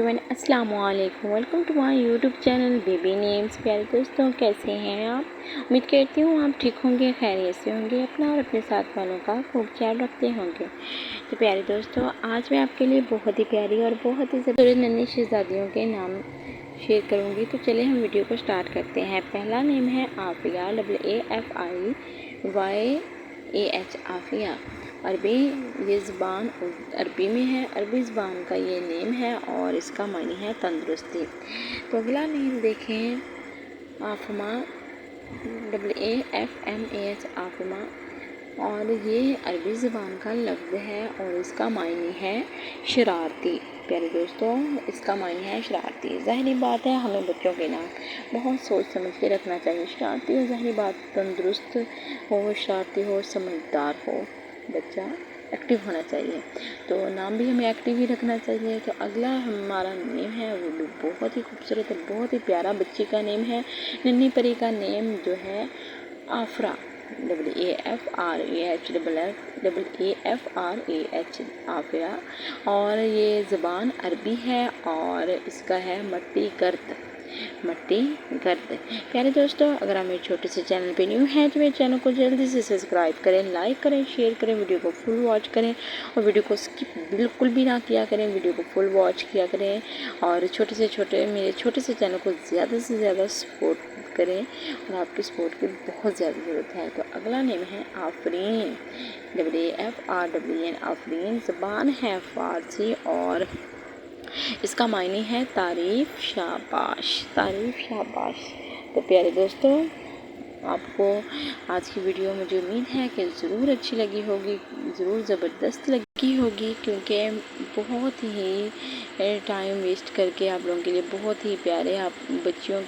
Everyone, अस्सलाम वालेकुम। Welcome to my YouTube channel baby names. प्यारे दोस्तों, कैसे हैं आप? उम्मीद करती हूँ आप ठीक होंगे, खैरियत से होंगे, अपना और अपने साथ वालों का खूब ख्याल रखते होंगे। तो प्यारे दोस्तों, आज मैं आपके लिए बहुत ही प्यारी और बहुत ही ज़बरदस्त नन्ही शहज़ादियों के नाम शेयर करूँगी। तो चलिए हम वीडियो को स्टार्ट करते हैं। पहला नेम है आफिया, AFIYAH, आफिया। अरबी में है, अरबी ज़बान का ये नेम है और इसका मानी है तंदुरुस्ती। तो अगला नेम देखें, आफमा, AFMAH, आफमा, और ये अरबी ज़बान का लफ्ज़ है और इसका मायने है शरारती। प्यारे दोस्तों, इसका मायने है शरारती। ज़ाहिरी बात है, हमें बच्चों के नाम बहुत सोच समझ के रखना चाहिए। शरारती हो, ज़ाहिरी बात, तंदुरुस्त हो, शरारती हो, समझदार हो, बच्चा एक्टिव होना चाहिए। तो नाम भी हमें एक्टिव ही रखना चाहिए। तो अगला हमारा नेम है वो भी बहुत ही खूबसूरत है, बहुत ही प्यारा बच्ची का नेम है। नन्ही परी का नेम जो है आफरा, AFRAH, आफरा, और ये ज़बान अरबी है और इसका है मट्टी गर्द। प्यारे दोस्तों, अगर आप मेरे छोटे से चैनल पे न्यू हैं तो मेरे चैनल को जल्दी से सब्सक्राइब करें, लाइक करें, शेयर करें, वीडियो को फुल वॉच करें और वीडियो को स्किप बिल्कुल भी ना किया करें, वीडियो को फुल वॉच किया करें और मेरे छोटे से चैनल को ज़्यादा से ज़्यादा सपोर्ट करें और आपकी सपोर्ट की बहुत ज़्यादा ज़रूरत है। तो अगला नेम है आफरीन, AFRWN, आफरीन। ज़बान है फ़ारसी और इसका मायने है तारीफ़, शाबाश। तो प्यारे दोस्तों, आपको आज की वीडियो मुझे उम्मीद है कि ज़रूर अच्छी लगी होगी, ज़रूर ज़बरदस्त लगी होगी, क्योंकि बहुत ही टाइम वेस्ट करके आप लोगों के लिए बहुत ही प्यारे बच्चों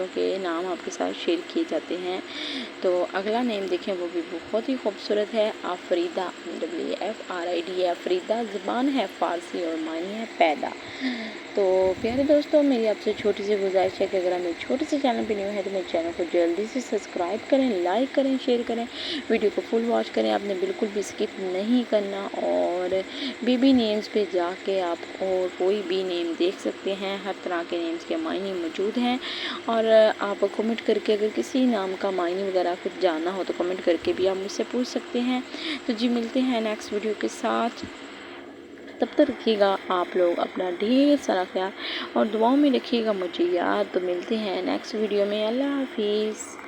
के नाम आपके साथ शेयर किए जाते हैं। तो अगला नेम देखें, वो भी बहुत ही खूबसूरत है, आफरीदा, AFRIDA, आफरीदा। ज़बान है फ़ारसी और मायने है पैदा। तो प्यारे दोस्तों, मेरी आपसे छोटी सी गुजारिश है कि अगर आप मेरे छोटे से चैनल पर न्यू है तो मेरे चैनल को जल्दी से सब्सक्राइब करें, लाइक करें, शेयर करें, वीडियो को फुल वॉच करें। आपने बिल्कुल भी स्किप नहीं करना और बेबी नेम्स पे जाके आप और कोई भी नेम देख सकते हैं। हर तरह के नेम्स के मायने मौजूद हैं और आप कमेंट करके अगर किसी नाम का मायने वगैरह कुछ जानना हो तो कमेंट करके भी आप मुझसे पूछ सकते हैं। तो जी, मिलते हैं नेक्स्ट वीडियो के साथ। तब तक रखिएगा आप लोग अपना ढेर सारा ख्याल और दुआओं में रखिएगा मुझे याद। तो मिलते हैं नेक्स्ट वीडियो में। अल्लाह हाफिज़।